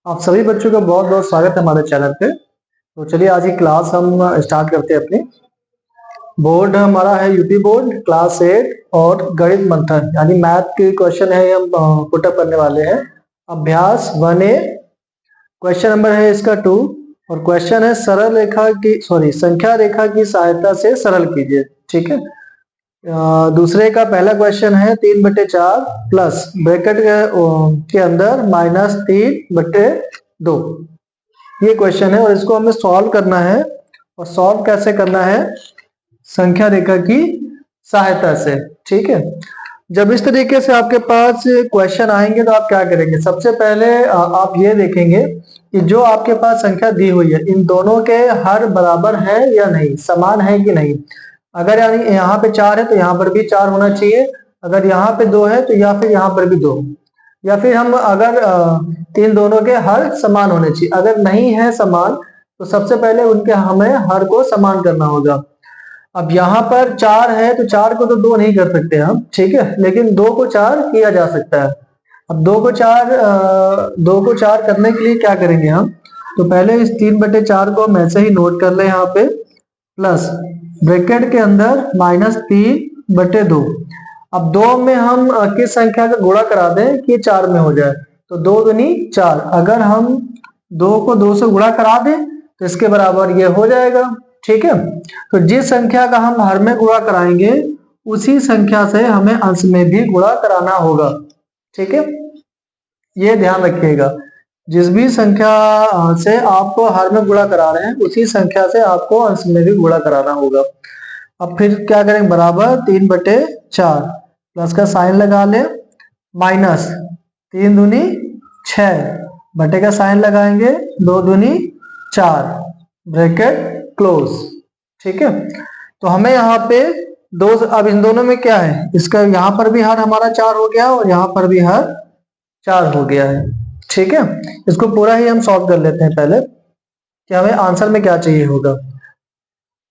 आप सभी बच्चों का बहुत बहुत स्वागत है हमारे चैनल पे। तो चलिए आज की क्लास हम स्टार्ट करते हैं अपनी। बोर्ड हमारा है यूपी बोर्ड क्लास 8 और गणित मंथन यानी मैथ के क्वेश्चन है हम पुटअप करने वाले हैं। अभ्यास 1A क्वेश्चन नंबर है इसका 2 और क्वेश्चन है सरल रेखा की संख्या रेखा की सहायता से सरल कीजिए। ठीक है। दूसरे का पहला क्वेश्चन है 3/4 प्लस ब्रैकेट के अंदर -3/2 ये क्वेश्चन है और इसको हमें सॉल्व करना है। और सॉल्व कैसे करना है? संख्या रेखा की सहायता से। ठीक है। जब इस तरीके से आपके पास क्वेश्चन आएंगे तो आप क्या करेंगे? सबसे पहले आप ये देखेंगे कि जो आपके पास संख्या दी हुई है इन दोनों के हर बराबर है या नहीं, समान है कि नहीं। अगर यानी यहाँ पे 4 है तो यहाँ पर भी 4 होना चाहिए, अगर यहाँ पे 2 है तो या फिर यहाँ पर भी 2, या फिर हम अगर इन दोनों के हर समान होने चाहिए। अगर नहीं है समान तो सबसे पहले उनके हमें हर को समान करना होगा। अब यहाँ पर 4 है तो 4 को तो 2 नहीं कर सकते हम, ठीक है, लेकिन 2 को 4 किया जा सकता है। अब 2 को 4 करने के लिए क्या करेंगे हम? तो पहले इस 3/4 को हम ऐसे ही नोट कर ले यहाँ पे, प्लस ब्रैकेट के अंदर -3/2। अब 2 में हम किस संख्या का गुणा करा दें कि 4 में हो जाए? तो 2 दूनी 4। अगर हम 2 को 2 से गुणा करा दें तो इसके बराबर ये हो जाएगा। ठीक है। तो जिस संख्या का हम हर में गुणा कराएंगे उसी संख्या से हमें अंश में भी गुणा कराना होगा। ठीक है, ये ध्यान रखिएगा। जिस भी संख्या से आप हर में गुणा करा रहे हैं उसी संख्या से आपको अंश में भी गुणा कराना होगा। अब फिर क्या करेंगे? बराबर 3/4 प्लस का साइन लगा ले, माइनस 3 दूनी 6 बटे का साइन लगाएंगे, 2 दूनी 4 ब्रैकेट क्लोज। ठीक है। तो हमें यहाँ पे दो, अब इन दोनों में क्या है? इसका यहाँ पर भी हर हमारा 4 हो गया और यहाँ पर भी हर 4 हो गया है। ठीक है। इसको पूरा ही हम सॉल्व कर लेते हैं पहले कि हमें आंसर में क्या चाहिए होगा।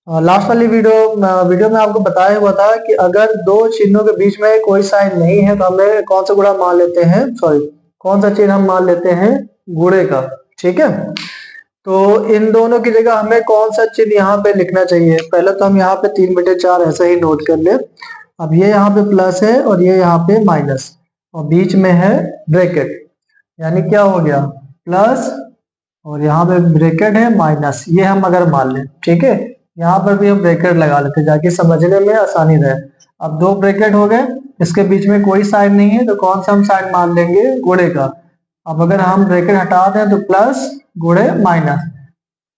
लास्ट वाली वीडियो में आपको बताया हुआ था कि अगर दो चिन्हों के बीच में कोई साइन नहीं है तो हमें कौन सा गुणा मान लेते हैं, कौन सा चिन्ह हम मान लेते हैं? गुणे का। ठीक है। तो इन दोनों की जगह हमें कौन सा चिन्ह यहाँ पे लिखना चाहिए? पहले तो हम यहाँ पे 3/4 ऐसे ही नोट कर ले। अब ये यहाँ पे प्लस है और ये यहाँ पे माइनस और बीच में है ब्रैकेट, यानी क्या हो गया? प्लस और यहाँ पे ब्रैकेट है माइनस, ये हम अगर मान लें। ठीक है। यहाँ पर भी हम ब्रैकेट लगा लेते जाके समझने में आसानी रहे। अब 2 ब्रैकेट हो गए, इसके बीच में कोई साइन नहीं है तो कौन सा हम साइन मान लेंगे? गुणे का। अब अगर हम ब्रैकेट हटा दें तो प्लस गुणे माइनस,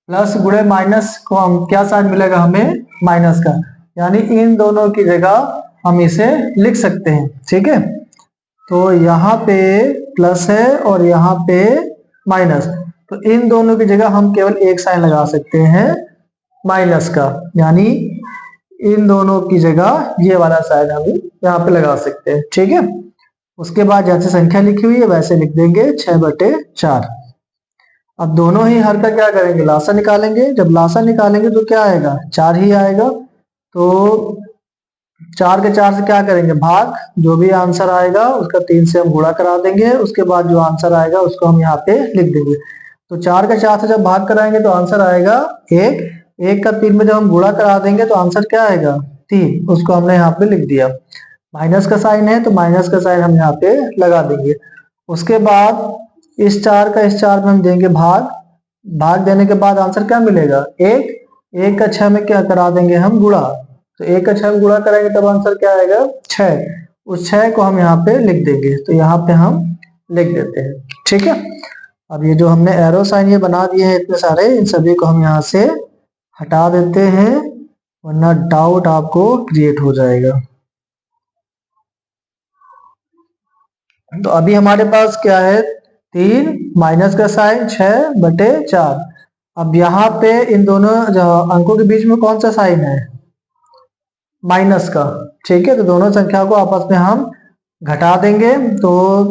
प्लस गुणे माइनस को हम क्या साइन मिलेगा? हमें माइनस का, यानी इन दोनों की जगह हम इसे लिख सकते हैं। ठीक है। तो यहाँ पे प्लस है और यहाँ पे माइनस, तो इन दोनों की जगह हम केवल एक साइन लगा सकते हैं माइनस का, यानी इन दोनों की जगह ये वाला साइन हम यहाँ पे लगा सकते हैं। ठीक है। उसके बाद जैसे संख्या लिखी हुई है वैसे लिख देंगे 6/4। अब दोनों ही हर का क्या करेंगे? लासा निकालेंगे। जब लासा निकालेंगे तो क्या आएगा? 4 ही आएगा। तो 4 के 4 से क्या करेंगे? भाग। जो भी आंसर आएगा उसका 3 से हम गुणा करा देंगे, उसके बाद जो आंसर आएगा उसको हम यहाँ पे लिख देंगे। तो 4 के 4 से जब भाग कराएंगे तो आंसर आएगा 1। 1 का 3 में जब हम गुणा करा देंगे तो आंसर क्या आएगा? 3। उसको हमने यहाँ पे लिख दिया। माइनस का साइन है तो माइनस का साइन हम यहाँ पे लगा देंगे। उसके बाद इस 4 का इस 4 में हम देंगे भाग। भाग देने के बाद आंसर क्या मिलेगा? 1। 1 का 6 में क्या करा देंगे हम? गुणा। तो 1 का 6 में गुणा कराएंगे तब आंसर क्या आएगा? 6। उस 6 को हम यहाँ पे लिख देंगे, तो यहाँ पे हम लिख देते हैं। ठीक है। अब ये जो हमने एरो साइन ये बना दिए हैं इतने सारे, इन सभी को हम यहाँ से हटा देते हैं वरना डाउट आपको क्रिएट हो जाएगा। तो अभी हमारे पास क्या है? 3 माइनस का साइन 6/4। अब यहाँ पे इन दोनों अंकों के बीच में कौन सा साइन है? माइनस का। ठीक है। तो दोनों संख्या को आपस में हम घटा देंगे। तो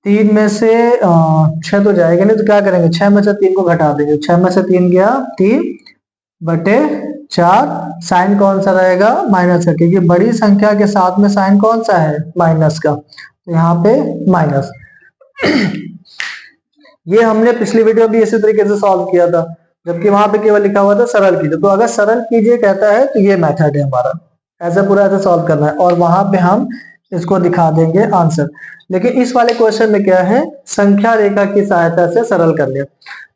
3 में से 6 तो जाएगा नहीं, तो क्या करेंगे? 6 में से 3 को घटा देंगे। 6 में से 3 गया 3/4। साइन कौन सा रहेगा? माइनस का, क्योंकि बड़ी संख्या के साथ में साइन कौन सा है? माइनस का। तो यहाँ पे माइनस। ये हमने पिछली वीडियो भी इसी तरीके से सॉल्व किया था, जबकि वहां पे केवल लिखा हुआ था सरल कीजिए। तो अगर सरल कीजिए कहता है तो ये मेथड है हमारा, ऐसे पूरा ऐसे सॉल्व करना है और वहां पे हम इसको दिखा देंगे आंसर। लेकिन इस वाले क्वेश्चन में क्या है, संख्या रेखा की सहायता से सरल कर लिया।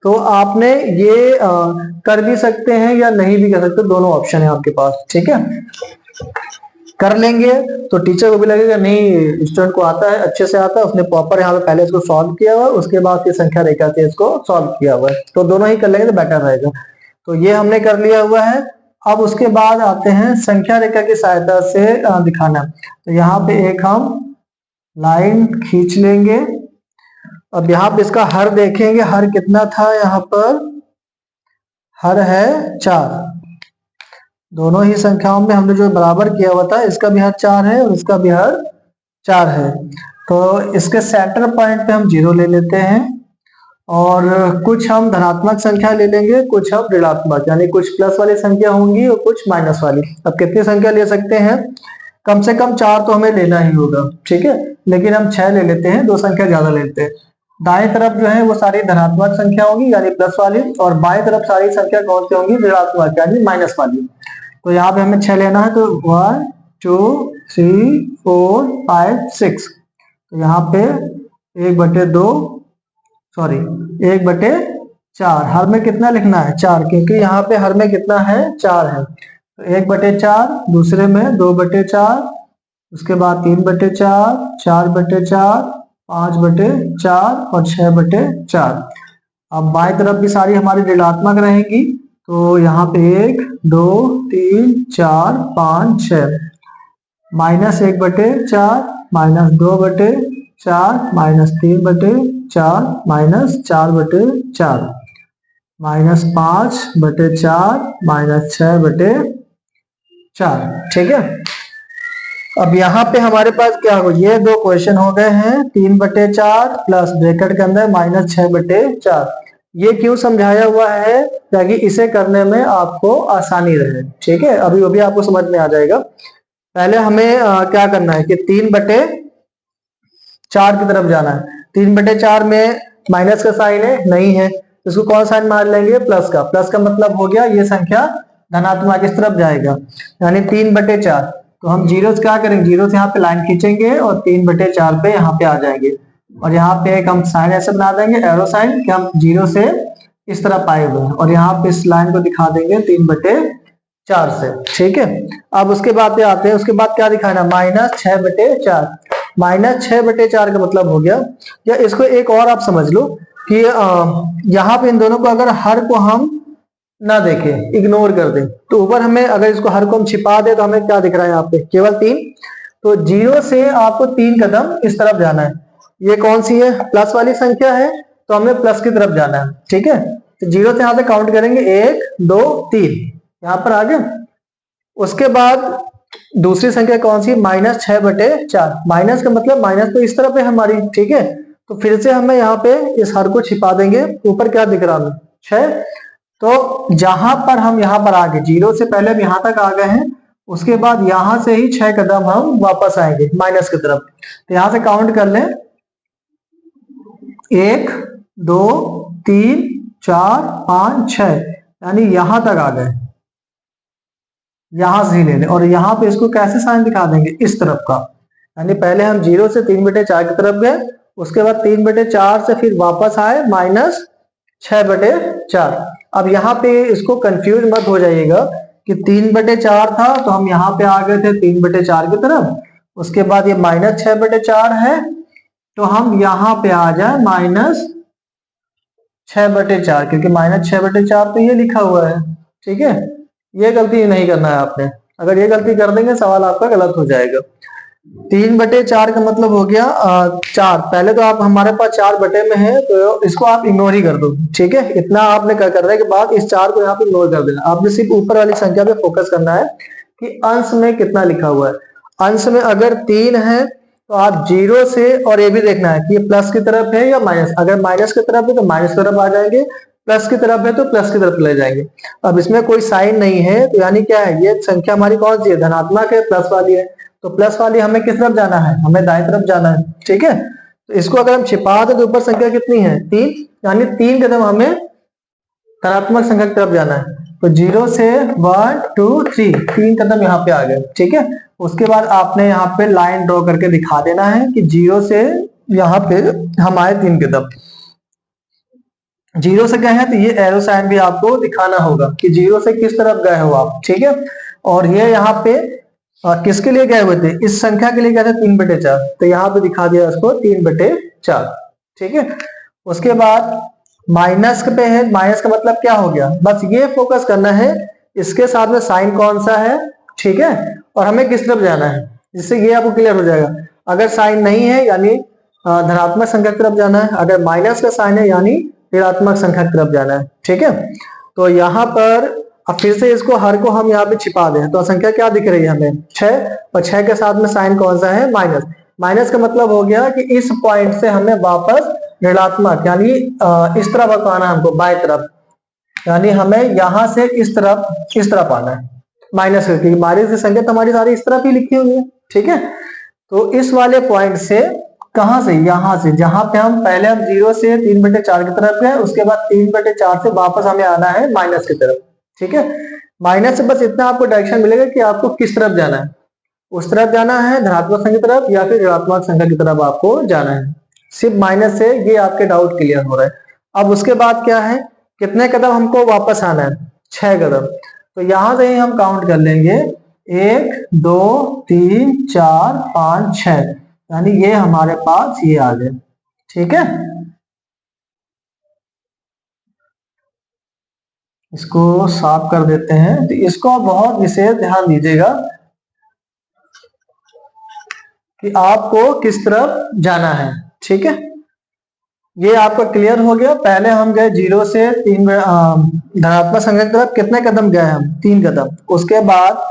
तो आपने ये कर भी सकते हैं या नहीं भी कर सकते, दोनों ऑप्शन है आपके पास, ठीक है। कर लेंगे तो टीचर को भी लगेगा नहीं स्टूडेंट को आता है, अच्छे से आता है, उसने प्रॉपर यहाँ पे पहले इसको सॉल्व किया हुआ है, उसके बाद फिर संख्या रेखा से इसको सॉल्व किया हुआ है, तो दोनों ही कर लेंगे तो बेटर रहेगा। तो ये हमने कर लिया हुआ है। अब उसके बाद आते हैं संख्या रेखा की सहायता से दिखाना। तो यहाँ पे एक हम लाइन खींच लेंगे। अब यहाँ पे इसका हर देखेंगे, हर कितना था, यहाँ पर हर है 4। दोनों ही संख्याओं में हमने जो बराबर किया हुआ था, इसका भी हर 4 है और इसका भी हर 4 है। तो इसके सेंटर पॉइंट पे हम 0 ले लेते हैं और कुछ हम धनात्मक संख्या ले लेंगे, कुछ हम ऋणात्मक, यानी कुछ प्लस वाली संख्या होंगी और कुछ माइनस वाली। अब कितनी संख्या ले सकते हैं, कम से कम 4 तो हमें लेना ही होगा, ठीक है, लेकिन हम 6 ले लेते हैं, 2 संख्या ज्यादा लेते हैं। दाएं तरफ जो है वो सारी धनात्मक संख्या होगी यानी प्लस वाली, और बाएं तरफ सारी संख्या कौन सी होंगी, ऋणात्मक यानी माइनस वाली। तो यहाँ पे हमें 6 लेना है, तो 1 2 3 4 5 6। तो यहाँ पे 1/2 सॉरी 1/4, हर में कितना लिखना है 4, क्योंकि यहाँ पे हर में कितना है 4 है। तो 1/4, दूसरे में 2/4, उसके बाद 3/4, 4/4, 5/4 और 6/4। अब बाएं तरफ भी सारी हमारी ऋणात्मक रहेंगी, तो यहाँ पे 1 2 3 4 5 6, -1/4, -2/4, -3/4, -4/4, -5/4, -6/4, ठीक है। अब यहाँ पे हमारे पास क्या हो, ये 2 क्वेश्चन हो गए हैं, 3/4 प्लस ब्रैकेट के अंदर -6/4। ये क्यों समझाया हुआ है, ताकि इसे करने में आपको आसानी रहे, ठीक है। अभी वो भी आपको समझ में आ जाएगा। पहले हमें क्या करना है कि 3/4 की तरफ जाना है। 3/4 में माइनस का साइन है, नहीं है, इसको कौन साइन मार लेंगे, प्लस का। प्लस का मतलब हो गया ये संख्या धनात्मक इस तरफ जाएगा, यानी 3/4। तो हम 0 से क्या करेंगे, 0 से यहाँ पे लाइन खींचेंगे और 3/4 पे यहाँ पे आ जाएंगे, और यहाँ पे एक हम साइन ऐसे बना देंगे, एरो साइन, कि हम 0 से इस तरफ आए हुए हैं, और यहाँ पे इस लाइन को दिखा देंगे 3/4 से, ठीक है। अब उसके बाद पे आते हैं, उसके बाद क्या दिखाना, -6/4। -6/4 का मतलब हो गया, या इसको एक और आप समझ लो कि यहाँ पे इन दोनों को अगर हर को हम ना देखें, इग्नोर कर दें, तो ऊपर हमें अगर इसको हर को हम छिपा दे तो हमें क्या दिख रहा है यहाँ पे, केवल 3। तो 0 से आपको 3 कदम इस तरफ जाना है। ये कौन सी है, प्लस वाली संख्या है, तो हमें प्लस की तरफ जाना है, ठीक है। तो 0 से यहाँ से काउंट करेंगे 1 2 3, यहाँ पर आ गया। उसके बाद दूसरी संख्या कौन सी, -6/4। माइनस का मतलब माइनस तो इस तरफ है हमारी, ठीक है। तो फिर से हमें यहाँ पे इस हर को छिपा देंगे, ऊपर क्या दिख रहा है 6। तो जहां पर हम यहाँ पर आ गए, 0 से पहले हम यहाँ तक आ गए हैं, उसके बाद यहां से ही 6 कदम हम वापस आएंगे माइनस की तरफ। तो यहां से काउंट कर लें, 1 2 3 4 5 6, यानी यहां तक आ गए, यहां से ही ले लें, और यहाँ पे इसको कैसे साइन दिखा देंगे, इस तरफ का। यानी पहले हम 0 से 3/4 की तरफ गए, उसके बाद 3/4 से फिर वापस आए -6/4। अब यहाँ पे इसको कंफ्यूज मत हो जाइएगा कि 3/4 था तो हम यहाँ पे आ गए थे 3/4 की तरफ, उसके बाद ये -6/4 है तो हम यहाँ पे आ जाए -6/4, क्योंकि -6/4 तो ये लिखा हुआ है, ठीक है। ये गलती नहीं करना है आपने, अगर ये गलती कर देंगे सवाल आपका गलत हो जाएगा। 3/4 का मतलब हो गया 4। पहले तो आप हमारे पास 4 बटे में है, तो इसको आप इग्नोर ही कर दो, ठीक है। इतना आपने करने के बाद इस 4 को यहाँ पे इग्नोर कर देना, आपने सिर्फ ऊपर वाली संख्या पे फोकस करना है कि अंश में कितना लिखा हुआ है। अंश में अगर 3 है तो आप 0 से, और ये भी देखना है कि ये प्लस की तरफ है या माइनस। अगर माइनस की तरफ है तो माइनस की तरफ आ जाएंगे, प्लस की तरफ है तो प्लस की तरफ ले जाएंगे। अब इसमें कोई साइन नहीं है, तो यानी क्या है, ये संख्या हमारी कौन सी है, धनात्मक है, प्लस वाली है। तो प्लस वाली हमें किस तरफ जाना है, हमें दाएं तरफ जाना है, ठीक है। तो इसको अगर हम छिपा दें तो ऊपर संख्या कितनी है 3, यानी 3 कदम हमें धनात्मक संख्या की तरफ जाना है। तो 0 से 1 2 3 3 कदम यहाँ पे आ गए, ठीक है। उसके बाद आपने यहाँ पे लाइन ड्रॉ करके दिखा देना है कि 0 से यहाँ पे हम आए 3 कदम, 0 से गए हैं तो ये एरो साइन भी आपको दिखाना होगा कि 0 से किस तरफ गए हो आप, ठीक है। और ये यहाँ पे किसके लिए गए हुए थे, इस संख्या के लिए गए थे 3/4, तो यहाँ पे दिखा दिया उसको 3/4, ठीक है। उसके बाद माइनस पे है, माइनस का मतलब क्या हो गया, बस ये फोकस करना है इसके साथ में साइन कौन सा है, ठीक है, और हमें किस तरफ जाना है, जिससे ये आपको क्लियर हो जाएगा। अगर साइन नहीं है यानी धनात्मक संख्या की तरफ जाना है, अगर माइनस का साइन है यानी ऋणात्मक संख्या की तरफ जाना है, ठीक है। तो यहाँ पर अब फिर से इसको हर को हम यहाँ पे छिपा दें तो संख्या क्या दिख रही है हमें 6, और 6 के साथ में साइन कौन सा है माइनस। माइनस का मतलब हो गया कि इस पॉइंट से हमें वापस ऋणात्मक यानी इस तरफ आना है हमको, बाएं तरफ, यानी हमें यहां से इस तरफ आना है माइनस करके। माइनस की संख्या तो हमारी सारी इस तरफ ही लिखी हुई है, ठीक है। तो इस वाले पॉइंट से कहां से, यहां से, जहां पे हम पहले हम 0 से 3/4 की तरफ गए, उसके बाद 3/4 से वापस हमें आना है माइनस की तरफ, ठीक है। माइनस से बस इतना आपको डायरेक्शन मिलेगा कि आपको किस तरफ जाना है, उस तरफ जाना है धनात्मक संख्या की तरफ या फिर ऋणात्मक संख्या की तरफ आपको जाना है। सिर्फ माइनस से ये आपके डाउट क्लियर हो रहा है। अब उसके बाद क्या है, कितने कदम हमको वापस आना है, 6 कदम। तो यहां से ही हम काउंट कर लेंगे 1 2 3 4 5 6, यानी ये हमारे पास ये आ गए, ठीक है। इसको साफ कर देते हैं। तो इसको बहुत विशेष ध्यान दीजिएगा कि आपको किस तरफ जाना है, ठीक है। ये आपका क्लियर हो गया। पहले हम गए 0 से 3 धनात्मक संख्या की तरफ, कितने कदम गए हम 3 कदम। उसके बाद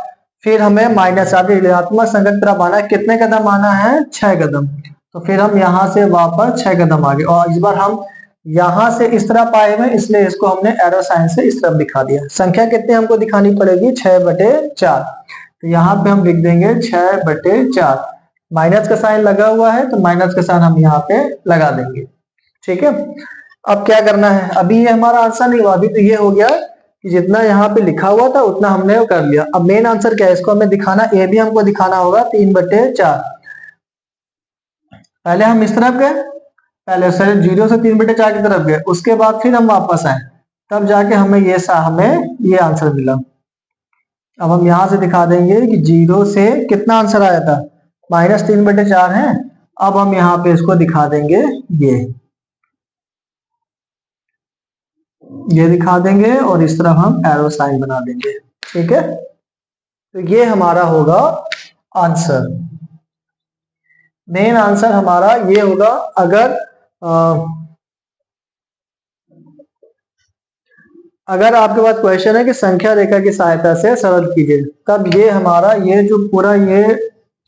फिर हमें माइनस ऋणात्मक संख्या की तरफ आना है, कितने कदम आना है 6 कदम। तो फिर हम यहाँ से वापस 6 कदम आगे, और इस बार हम यहाँ से इस तरफ आए हुए, इसलिए इसको हमने एरो साइन से इस तरफ दिखा दिया। संख्या कितनी हमको दिखानी पड़ेगी 6/4। तो यहाँ पे हम लिख देंगे 6/4। माइनस का साइन लगा हुआ है तो माइनस का साइन हम यहाँ पे लगा देंगे, ठीक है। अब क्या करना है, अभी ये हमारा आंसर नहीं हुआ, अभी तो ये हो गया कि जितना यहाँ पे लिखा हुआ था उतना हमने वो कर लिया। अब मेन आंसर क्या है, इसको हमें दिखाना, ये भी हमको दिखाना होगा 3/4। पहले हम इस तरफ गए, पहले 0 से 3/4 की तरफ गए, उसके बाद फिर हम वापस आए, तब जाके हमें ये आंसर मिला। अब हम यहां से दिखा देंगे कि 0 से कितना आंसर आया था -3/4 है। अब हम यहाँ पे इसको दिखा देंगे, ये दिखा देंगे और इस तरफ हम एरो साइन बना देंगे, ठीक है। तो ये हमारा होगा आंसर। मेन आंसर हमारा ये होगा। अगर आपके पास क्वेश्चन है कि संख्या रेखा की सहायता से सरल कीजिए, तब ये हमारा ये जो पूरा ये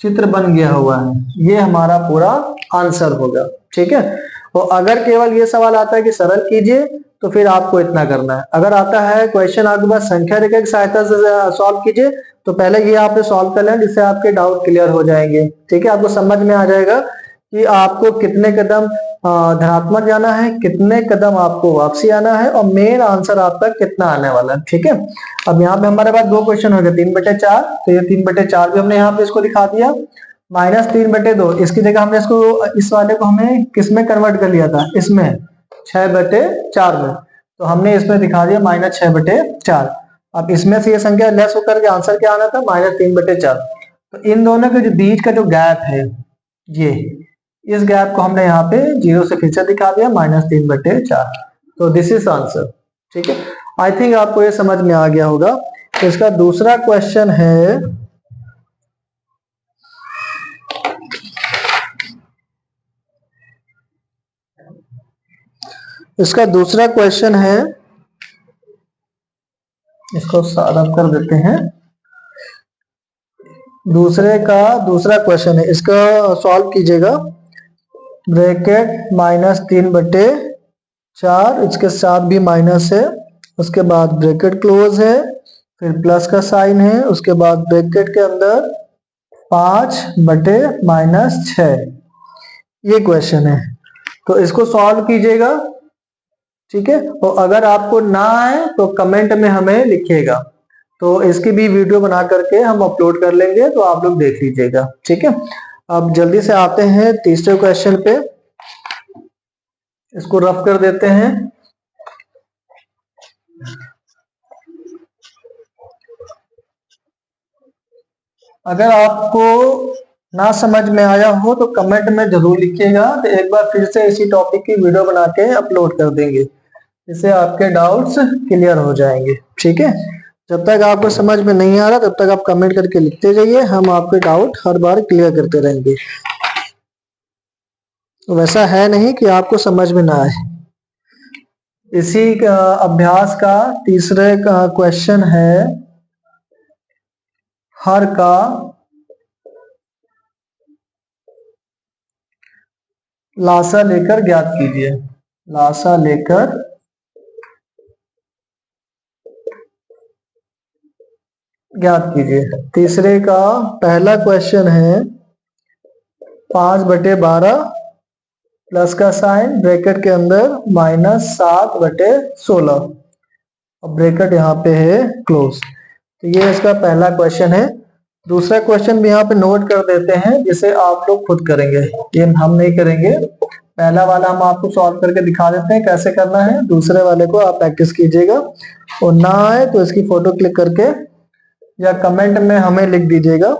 चित्र बन गया हुआ है, ये हमारा पूरा आंसर होगा, ठीक है। और अगर केवल ये सवाल आता है कि सरल कीजिए, तो फिर आपको इतना करना है। अगर आता है क्वेश्चन आपके पास संख्या रेखा की सहायता से सॉल्व कीजिए, तो पहले ये आपने सॉल्व कर लें, जिससे आपके डाउट क्लियर हो जाएंगे, ठीक है। आपको समझ में आ जाएगा कि आपको कितने कदम धनात्मक जाना है, कितने कदम आपको वापसी आना है, और मेन आंसर आपका कितना आने वाला है, ठीक है। अब यहाँ पे हमारे पास 2 क्वेश्चन हो गए 3/4, तो ये 3/4 भी हमने यहाँ पे इसको दिखा दिया। -3/2, इसकी जगह हमने इसको, इस वाले को हमें किस में कन्वर्ट कर लिया था, इसमें 6/4 में, तो हमने इसमें दिखा दिया -6/4। अब इसमें से ये संख्या लेस होकर के आंसर क्या आना था -3/4। तो इन दोनों के जो बीच का जो गैप है, ये इस गैप को हमने यहाँ पे 0 से फिर से दिखा दिया -3/4। तो दिस इज आंसर, ठीक है। आई थिंक आपको ये समझ में आ गया होगा। तो इसका दूसरा क्वेश्चन है, इसको साफ कर देते हैं। दूसरा क्वेश्चन है, इसका सॉल्व कीजिएगा। ब्रैकेट -3/4, इसके साथ भी माइनस है, उसके बाद ब्रैकेट क्लोज है, फिर प्लस का साइन है, उसके बाद ब्रैकेट के अंदर 5/-6, ये क्वेश्चन है, तो इसको सॉल्व कीजिएगा, ठीक है। और अगर आपको ना आए तो कमेंट में हमें लिखिएगा, तो इसकी भी वीडियो बना करके हम अपलोड कर लेंगे, तो आप लोग देख लीजिएगा, ठीक है। अब जल्दी से आते हैं तीसरे क्वेश्चन पे, इसको रफ कर देते हैं। अगर आपको ना समझ में आया हो तो कमेंट में जरूर लिखिएगा, तो एक बार फिर से इसी टॉपिक की वीडियो बना के अपलोड कर देंगे, इससे आपके डाउट्स क्लियर हो जाएंगे, ठीक है। जब तक आपको समझ में नहीं आ रहा तब तक आप कमेंट करके लिखते जाइए, हम आपके डाउट हर बार क्लियर करते रहेंगे। वैसा है नहीं कि आपको समझ में ना आए। इसी अभ्यास का तीसरे का क्वेश्चन है, हर का लासा लेकर ज्ञात कीजिए। लासा लेकर ज्ञात कीजिए। तीसरे का पहला क्वेश्चन है 5/12 प्लस का साइन ब्रैकेट के अंदर -7/16 और ब्रैकेट यहाँ पे है क्लोज। तो ये इसका पहला क्वेश्चन है। दूसरा क्वेश्चन भी यहाँ पे नोट कर देते हैं, जिसे आप लोग खुद करेंगे, ये हम नहीं करेंगे। पहला वाला हम आपको सॉल्व करके दिखा देते हैं कैसे करना है, दूसरे वाले को आप प्रैक्टिस कीजिएगा, और ना आए तो इसकी फोटो क्लिक करके या कमेंट में हमें लिख दीजिएगा,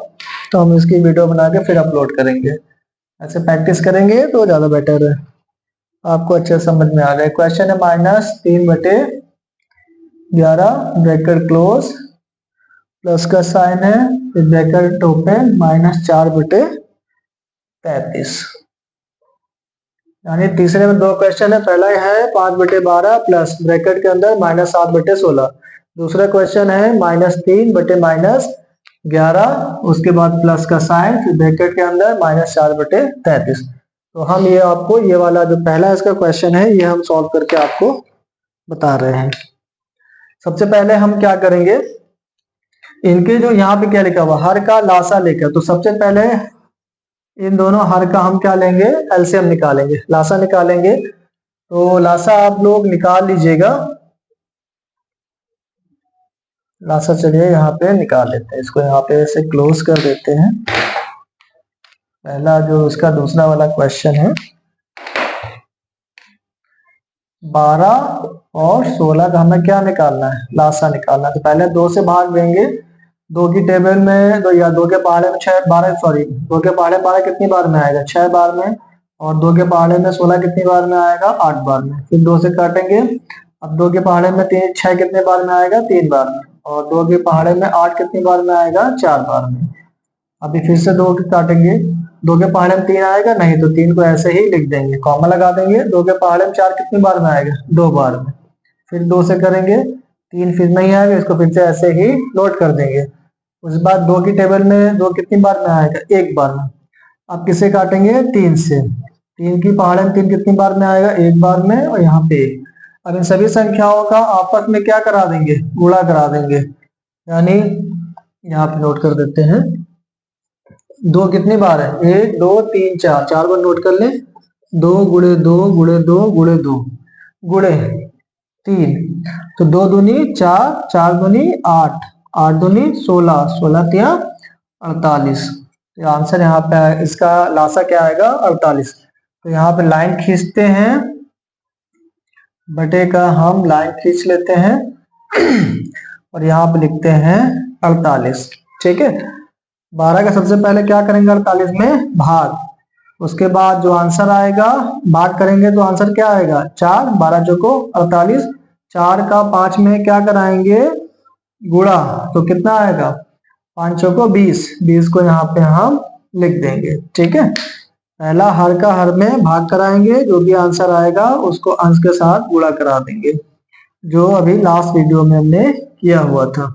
तो हम इसकी वीडियो बना के फिर अपलोड करेंगे। ऐसे प्रैक्टिस करेंगे तो ज्यादा बेटर है, आपको अच्छे समझ में आ जाए। क्वेश्चन है -3/11 ब्रैकेट क्लोज प्लस का साइन है ब्रैकेट ओपन -4/33। यानी तीसरे में दो क्वेश्चन है, पहला है 5/12 प्लस ब्रैकेट के अंदर -7/16, दूसरा क्वेश्चन है -3/-11 उसके बाद प्लस का साइन फिर ब्रैकेट के अंदर -4/33। तो हम ये आपको ये वाला जो पहला इसका क्वेश्चन है ये हम सॉल्व करके आपको बता रहे हैं। सबसे पहले हम क्या करेंगे, इनके जो यहाँ पे क्या लिखा हुआ हर का लासा लेकर, तो सबसे पहले इन दोनों हर का हम क्या लेंगे, एलसीएम निकालेंगे, लासा निकालेंगे। तो लासा आप लोग निकाल लीजिएगा, लासा चलिए यहाँ पे निकाल लेते हैं, इसको यहाँ पे ऐसे क्लोज कर देते हैं। पहला जो इसका दूसरा वाला क्वेश्चन है 12 और 16 का हमें क्या निकालना है, लासा निकालना है। तो पहले 2 से भाग देंगे, 2 की टेबल में दो या 2 के पहाड़े में 6 12 सॉरी 2 के पहाड़े 12 कितनी बार में आएगा, 6 बार में, और 2 के पहाड़े में 16 कितनी बार में आएगा, 8 बार में। फिर 2 से काटेंगे, अब 2 के पहाड़े में 6 कितने बार में आएगा, 3 बार में, और 2 के पहाड़े में 8 कितनी बार में आएगा, 4 बार में। अभी फिर से 2 के काटेंगे, 2 के पहाड़े में 3 आएगा नहीं, तो 3 को ऐसे ही लिख देंगे, कॉमा लगा देंगे। 2 के पहाड़े में 4 कितनी बार में आएगा, 2 बार में। फिर 2 से करेंगे, 3 फिर नहीं आएगा, इसको फिर से ऐसे ही नोट कर देंगे। उसके बाद 2 की टेबल में 2 कितनी बार में आएगा, 1 बार में। अब किसे काटेंगे, 3 से, 3 की पहाड़े में 3 कितनी बार में आएगा, 1 बार में, और यहाँ पे 1। अब इन सभी संख्याओं का आपस में क्या करा देंगे, गुणा करा देंगे, यानी यहाँ पे नोट कर देते हैं। 2 कितनी बार है, 1 2 3 4, 4 बार नोट कर लें। 2 गुणे 2 गुणे 2 गुणे 2 गुणे 3, तो 2 दूनी 4, 4 दूनी 8, 8 दूनी 16, 16 तिया 48। तो आंसर यहाँ पे इसका लासा क्या आएगा, 48। तो यहाँ पे लाइन खींचते हैं, बटे का हम लाइन खींच लेते हैं और यहाँ पे लिखते हैं 48, ठीक है। 12 का सबसे पहले क्या करेंगे, 48 में भाग, उसके बाद जो आंसर आएगा भाग करेंगे तो आंसर क्या आएगा, 4, 12 चौको 48, 4 का 5 में क्या कराएंगे, गुणा, तो कितना आएगा, 5 चौको 20, 20 को यहाँ पे हम लिख देंगे, ठीक है। पहला हर का हर में भाग कराएंगे, जो भी आंसर आएगा उसको अंश के साथ गुणा करा देंगे, जो अभी लास्ट वीडियो में हमने किया हुआ था।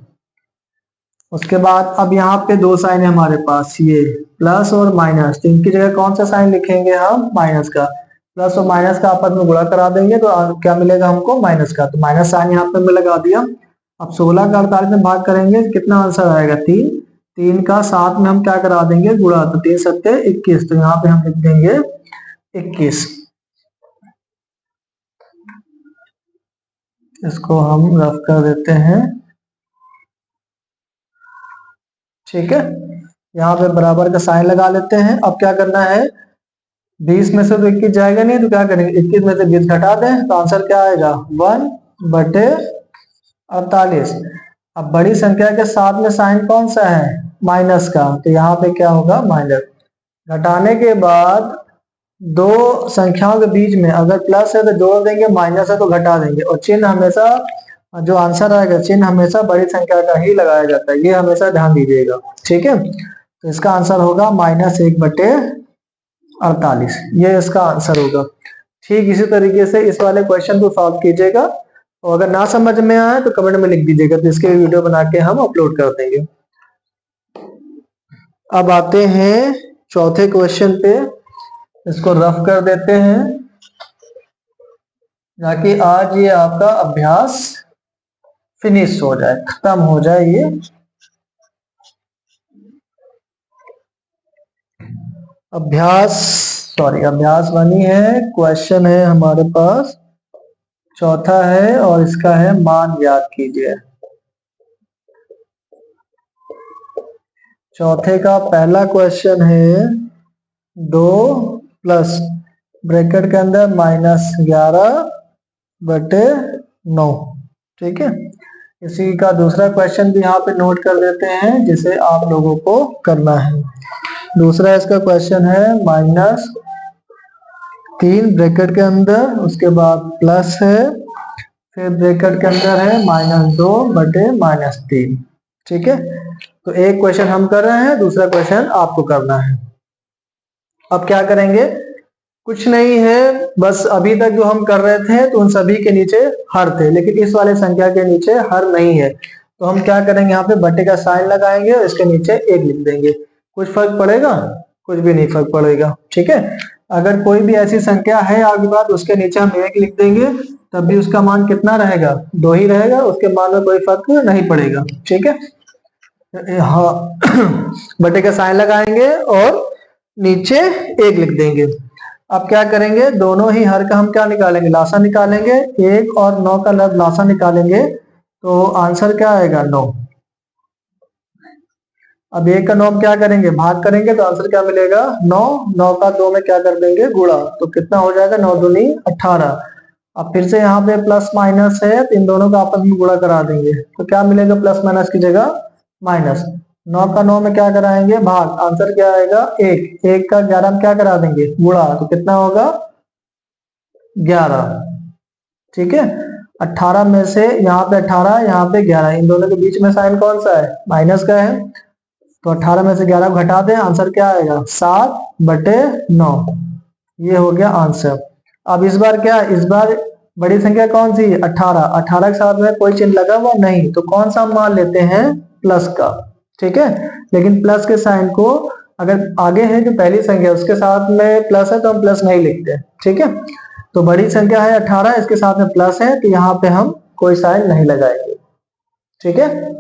उसके बाद अब यहाँ पे 2 साइन है हमारे पास, ये प्लस और माइनस, तो इनकी जगह कौन सा साइन लिखेंगे हम, माइनस का। प्लस और माइनस का आपस में गुणा करा देंगे तो क्या मिलेगा हमको, माइनस का, तो माइनस साइन यहाँ पे मैं लगा दिया। अब 16 का 48 में भाग करेंगे, कितना आंसर आएगा, 3, 3 का 7 में हम क्या करा देंगे, गुणा, तो 3 7 21, तो यहाँ पे हम लिख देंगे 21। इसको हम रफ कर देते हैं, ठीक है। यहाँ पे बराबर का साइन लगा लेते हैं। अब क्या करना है, 20 में से तो 21 जाएगा नहीं, तो क्या करेंगे, 21 में से 20 घटा दें तो आंसर क्या आएगा 1/48। अब बड़ी संख्या के साथ में साइन कौन सा है, माइनस का, तो यहाँ पे क्या होगा माइनस। घटाने के बाद दो संख्याओं के बीच में अगर प्लस है तो जोड़ देंगे, माइनस है तो घटा देंगे, और चिन्ह हमेशा, जो आंसर आएगा चिन्ह हमेशा बड़ी संख्या का ही लगाया जाता है, ये हमेशा ध्यान दीजिएगा, ठीक है। तो इसका आंसर होगा -1/48, ये इसका आंसर होगा। ठीक इसी तरीके से इस वाले क्वेश्चन को सॉल्व कीजिएगा, और अगर ना समझ में आए तो कमेंट में लिख दीजिएगा, तो इसके वीडियो बना के हम अपलोड कर देंगे। अब आते हैं चौथे क्वेश्चन पे, इसको रफ कर देते हैं ताकि आज ये आपका अभ्यास फिनिश हो जाए, खत्म हो जाए ये। अभ्यास बनी है, क्वेश्चन है हमारे पास चौथा है, और इसका है मान ज्ञात कीजिए। चौथे का पहला क्वेश्चन है 2 प्लस ब्रैकेट के अंदर -11/9, ठीक है। इसी का दूसरा क्वेश्चन भी यहाँ पे नोट कर देते हैं, जिसे आप लोगों को करना है। दूसरा इसका क्वेश्चन है -3 ब्रैकेट के अंदर, उसके बाद प्लस है, फिर ब्रैकेट के अंदर है -2/-3, ठीक है। तो एक क्वेश्चन हम कर रहे हैं, दूसरा क्वेश्चन आपको करना है। अब क्या करेंगे, कुछ नहीं है, बस अभी तक जो हम कर रहे थे तो उन सभी के नीचे हर थे, लेकिन इस वाले संख्या के नीचे हर नहीं है, तो हम क्या करेंगे, यहाँ पे बट्टे का साइन लगाएंगे और इसके नीचे 1 लिख देंगे। कुछ फर्क पड़ेगा, कुछ भी नहीं फर्क पड़ेगा, ठीक है। अगर कोई भी ऐसी संख्या है आपके पास, उसके नीचे हम 1 लिख देंगे, तब भी उसका मान कितना रहेगा, 2 ही रहेगा, उसके मान में कोई फर्क नहीं पड़ेगा, ठीक है। हाँ बट्टे का साइन लगाएंगे और नीचे 1 लिख देंगे। अब क्या करेंगे, दोनों ही हर का हम क्या निकालेंगे, लासा निकालेंगे, 1 और 9 का लासा निकालेंगे, तो आंसर क्या आएगा 9। अब 1 का 9 हम क्या करेंगे, भाग करेंगे, तो आंसर क्या मिलेगा 9। 9 का 2 में क्या कर देंगे, गुणा, तो कितना हो जाएगा 9 दूनी 18। अब फिर से यहाँ पे प्लस माइनस है, तो इन दोनों का आपस में गुणा करा देंगे, तो क्या मिलेगा, प्लस माइनस की जगह माइनस। 9 का 9 में क्या कराएंगे, भाग, आंसर क्या आएगा 1। 1 का 11 में क्या करा देंगे, गुणा, तो कितना होगा 11, ठीक है। 18 में से यहाँ पे 18, यहाँ पे 11, इन दोनों के बीच में साइन कौन सा है, माइनस का है, तो 18 में से 11 घटा दें, आंसर क्या आएगा 7/9, ये हो गया आंसर। अब इस बार क्या, इस बार बड़ी संख्या कौन सी, 18। 18 के साथ में कोई चिन्ह लगा हुआ नहीं, तो कौन सा मान लेते हैं, प्लस का, ठीक है। लेकिन प्लस के साइन को अगर आगे है जो पहली संख्या उसके साथ में प्लस है तो हम प्लस नहीं लिखते, ठीक है। तो बड़ी संख्या है 18, इसके साथ में प्लस है, तो यहाँ पे हम कोई साइन नहीं लगाएंगे, ठीक है।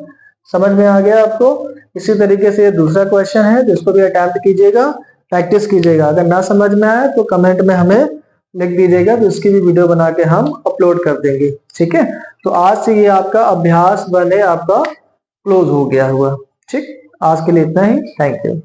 समझ में आ गया आपको। इसी तरीके से दूसरा क्वेश्चन है, जिसको भी अटेम्प्ट कीजिएगा, प्रैक्टिस कीजिएगा। अगर ना समझ में आए तो कमेंट में हमें लिख दीजिएगा, तो इसकी भी वीडियो बना के हम अपलोड कर देंगे, ठीक है। तो आज से ये आपका अभ्यास बने आपका क्लोज हो गया हुआ, ठीक। आज के लिए इतना ही, थैंक यू।